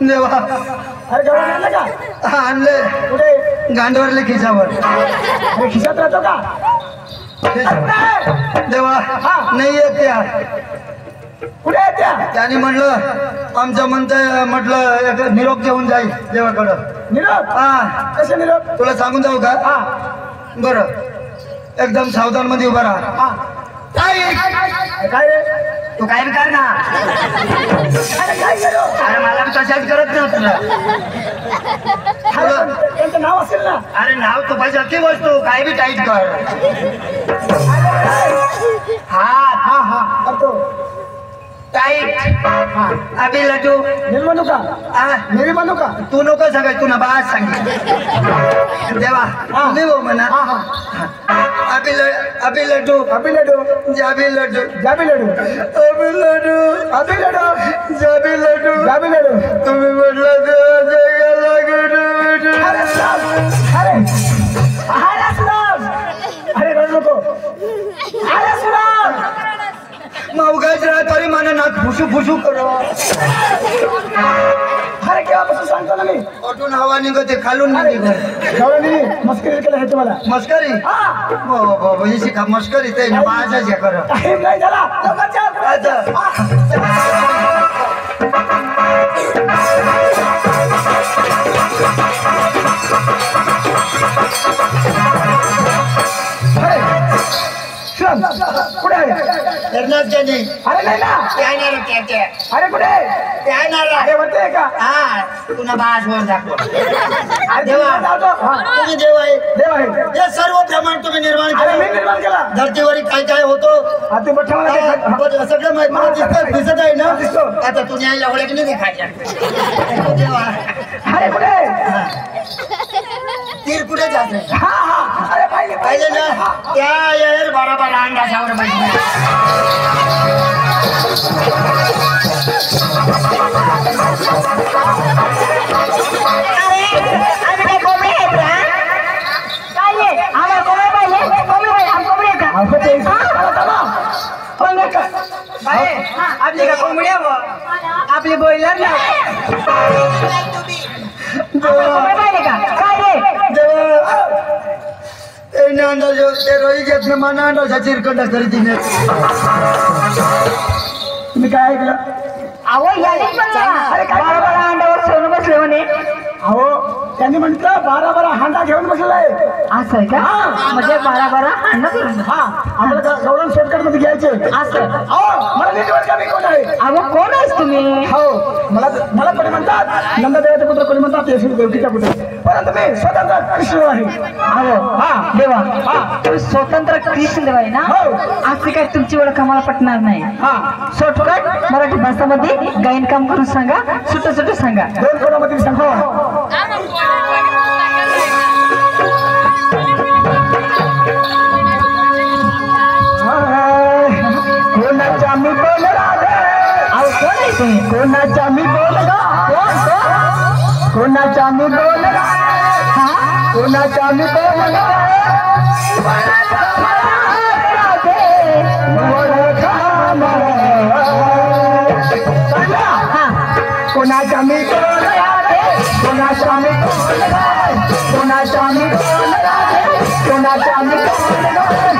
देवा अरे जेवण आणलं का? आणले कुठे? गांडवरले खिशावर. अरे खिशात राहतो का? देवा नाही येत त्या. कुठे आहेत त्या? त्याने म्हणलं आमच्या म्हटलं एक निरोप घेऊन जाईल देवाकडं. निरोप? हा कसे निरोप? तुला सांगून जाऊ का? हा बरं एकदम सावधान मध्ये उभा राहा. हा काय रे? तू काय कर ना. अरे काय करू? अरे मला तशाच करत ना तुला. त्यांचं नाव असेल ना. अरे नाव तू पाहिजे ती वस्तू काय बी टाईट कर. हा हा हा करतो. टाईट. अभि लड्डू निर्माणू का? निर्माणू का? तू नको सांगाय तू ना बाज सांग. देवा मी हो म्हणा. अभि लड्डू अभि लड्डू जाबी लड्डू जाबी लड्डू अभि लड्डू अभि लड्डू जाबी लड्डू जाबी लड्डू. तुम्ही म्हटलं अरे सुराज! अरे अरे सुराज! अरे रडू नको. अरे सुराज! मावगाच राहा तरी मला नाक फुसू फुसू कर. अरे केव्हापासून सांगतो ना मी. ऑटून हवा निघते खालून नाही निघत. जेवढं मी मस्करी केलं हे तुम्हाला. मस्करी हो ही शिका मस्करी ते ना माझ्याच हे कर. टाइम नाही झाला. लवकर कुठे आहे? नाही अरे नाही ना. अरे कुठे? अरे म्हणते का? पुन्हा बाज वर दाखव. अरे देवा. जातो. हा. तुम्ही देव आहे. देव आहे. हे सर्व प्रमाण तुम्ही निर्माण अरे मी केलं. निर्माण केला. धरतीवर काय काय होतो ते मोठ्या मला हा, सगळं मला दिसत आहे ना. दिसतो. आता तुम्ही एवढ्या की नाही देखायच्या. देवा अरे कुठे? तीर कुठे जात नाही. हा हा. अरे पाहिले पाहिजे ना त्या येईल बरोबर अंगाशावर पाहिजे. आपली का कोंबड्या आपली बॉयलर ना. तुम्ही काय ऐकलं? बारा अंड्यावर सोनं बसले म्हणे. अहो त्यांनी म्हटलं 12 हांडा घेऊन बसलाय. असं आहे का? म्हणजे 12 हांडा करून. हा आपल्याला गौरव शॉर्टकट मध्ये घ्यायचे. असं. हो मला नीट वाटतं मी कोण आहे. अहो कोण आहेस तुम्ही? हो मला कोणी म्हणतात नंददेवाचे पुत्र, कोणी म्हणतात यशोदा देवकीचा पुत्र, परंतु मी स्वतंत्र कृष्ण आहे. अहो हा देवा. हा तुम्ही स्वतंत्र कृष्ण देव आहे ना. हो. असं काय तुमची ओळख आम्हाला पटणार नाही. हा शॉर्टकट मराठी भाषामध्ये गायन काम करून सांगा. सुट सांगा. 2 कोणामध्ये सांगा. कोणाच्या मी बोल राधे. अहो कोण आहे तुम्ही? कोणाच्या मी बोल गा. कोणाच्या मी बोल गा. कोणाच्या मी बोल गा. कोणाच्या मी बोल राधे. कोणाच्या मी बोल राधे. कोणाच्या मी बोल राधे. कोणाच्या मी बोल राधे.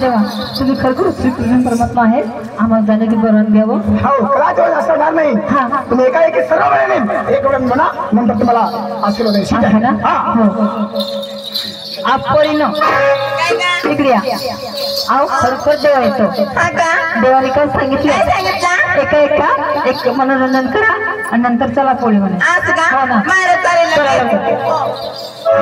देवा तुम्ही खरोखर श्रीकृष्ण परमात्मा आहे आम्हाला जाण्याची परवानगी द्यावं हो कदाच असणार नाही हा. तुम्ही एकाएकी सर्व वेळेने एक वेळ म्हणा नंतर तुम्हाला आशीर्वाद देईल. ठीक आहे ना आहे हा हो आपरीनं इकडे या अहो खरोखर देवा येतो देवाने काय सांगितलं एका एका एक मनोरंजन करा आणि नंतर चला पोळी म्हणे हो ना चला लवकर.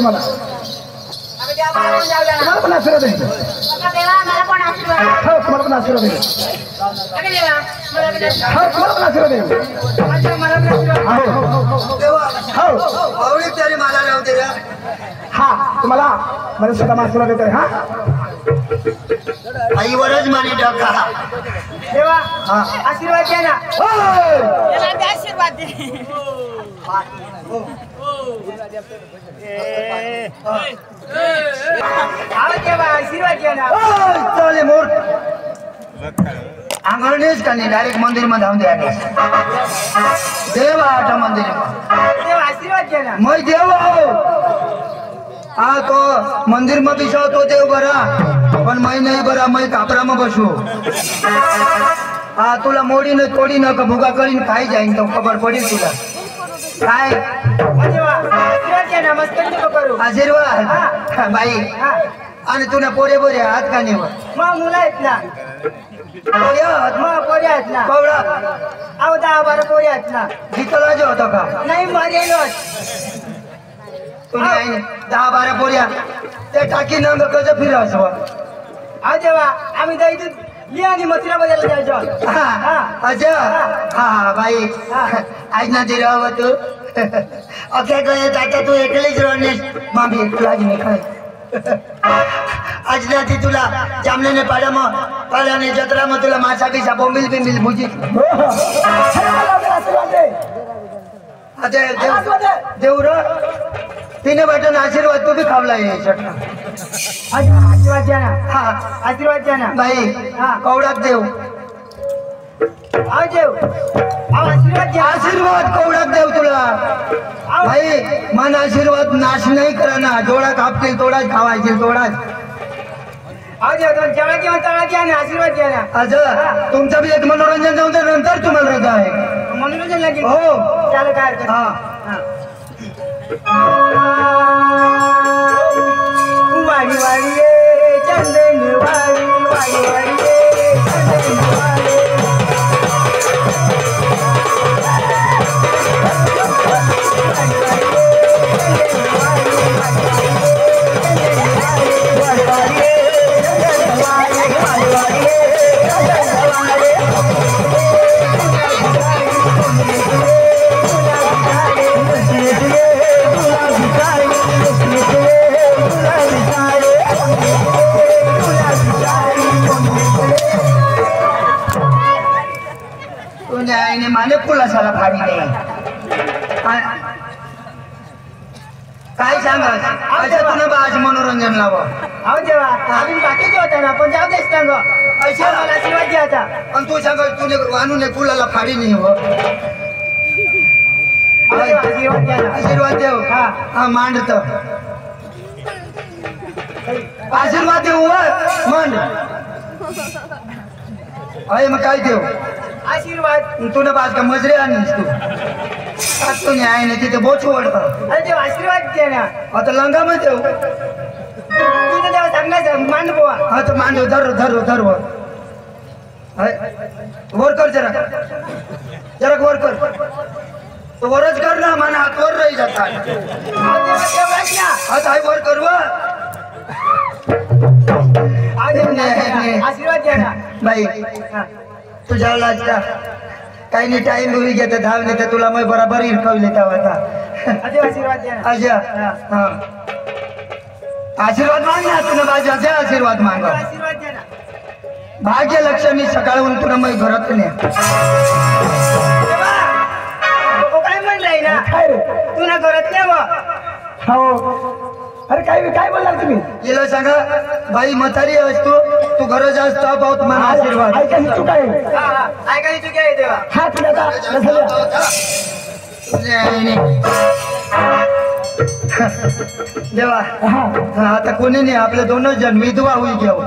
तुम्हाला तुम्हाला पण आशीर्वाद आहे हो तुम्हाला पण आशीर्वाद आहे हो तुम्हाला पण आशीर्वाद आहे हो आवडी तरी मला नव्हते रे हा तुम्हाला मला सुद्धा आशीर्वाद देतोय हा आईवरच माने टाका देवा हा आशीर्वाद द्या ना आशीर्वाद दे आहो देवा आशीर्वाद द्या ना चाले मोर आंगणेच का नाही डायरेक्ट मंदिर मध्ये धावून द्या देवा आटा मंदिर देवा आशीर्वाद द्या ना मैं देव हा तो मंदिर में बिछाओ तो देव बरा पण मैं नहीं बरा मैं कापरा में बसू हा तुला मोडी न तोडी न का भुगा करीन खाई जाईन तो खबर पडेल तुला काय देवा आशीर्वाद द्या ना मस्त नको करू आशीर्वाद बाई हा आणि तुला पोरे बोरे हात का नाही मग मुलं आहेत ना मग पोरी आहेत ना कवडा अहो 10-12 पोरी आहेत ना जितला जो होता का नाही मरेलो तुम्ही आहे 10-12 पोऱ्या ते टाकी नंग कसं फिरस अहो देवा आम्ही तर इथून लिहा आणि मथुरा बाजारला जायचो अच्छा हा बाई आज ना ते राव तू अख्या गये आता तू एकलीच रोनेस मामी तुला नाही काय आज ना ती तुला जामल्याने पाड्याने जत्रा मग तुला मासा बिसा बोंबिल बिंबिल भुजी देऊर तिने वाटून आशीर्वाद तू बी खावला ये चटना आशीर्वाद द्या ना हा आशीर्वाद द्या ना बाई कवडात देव अहो देव अहो आशीर्वाद द्या आशीर्वाद कवडात देव तुला भाई मन आशीर्वाद नाश नाही करा ना जोडा कापतील तोडाच खावायचे तोडाच अहो देव दोन जेवढा किंवा तळा द्या ना आशीर्वाद द्या ना असं तुमचं बी एक मनोरंजन जाऊन तर नंतर तुम्हाला रजा आहे मनोरंजन लागेल हो त्याला काय हरकत हा वाडी वाडी ये चंदन वाडी वाडी वाडी ये चंदन वाडी तुझ्या आईने माने कुलासाला फाडी नाही काय सांग तुला आज मनोरंजन लावा अहो देवा आम्ही बाकीचे होता ना पण जाऊ देस सांग मला आशीर्वाद द्यायचा आणि तू सांग तुने आणून कुलाला फाडी नाही हो आशीर्वाद द्या ना आशीर्वाद देव हा मांडत आशीर्वाद देऊ मांड अय मग काय देऊ आशीर्वाद तुला बाज का मजरे आणलीस तू आज तुने आहे ना तिथे बोच ओढत अरे देव आशीर्वाद द्या ना आता लंगा मध्ये देऊ तुझं देवा सांगायचं मांड बोवा हा तर मांडव धर वर कर जरा वर कर तो वरच कर ना माना हात वर राही जाता अहो देवा तेवढाच ना हात हाय वर कर अहो देव आशीर्वाद द्या ना बाई तुझ्या लाजता काही नाही टाइम होई घेत धावणे तर तुला मग बराबर इरकवले तेव्हा देव आशीर्वाद द्या ना अच्छा हा आशीर्वाद माग ना तुला माझ्याचे आशीर्वाद माग आशीर्वाद द्या ना भाग्य लक्ष्मी सकाळून तुला मग घरात नाही काय म्हणलाय ना काय रे तू ना घरात नाही बा हो अरे काय बोलणार तुम्ही तिला सांगा बाई म्हातारी असतो तू घर जास्त पाहत मला आशीर्वाद ऐका ही चूक आहे ऐकायची चुकी आहे देवा हा तुला देवा हा आता कोणी नाही आपले दोनच जण विधवा होईल घेऊ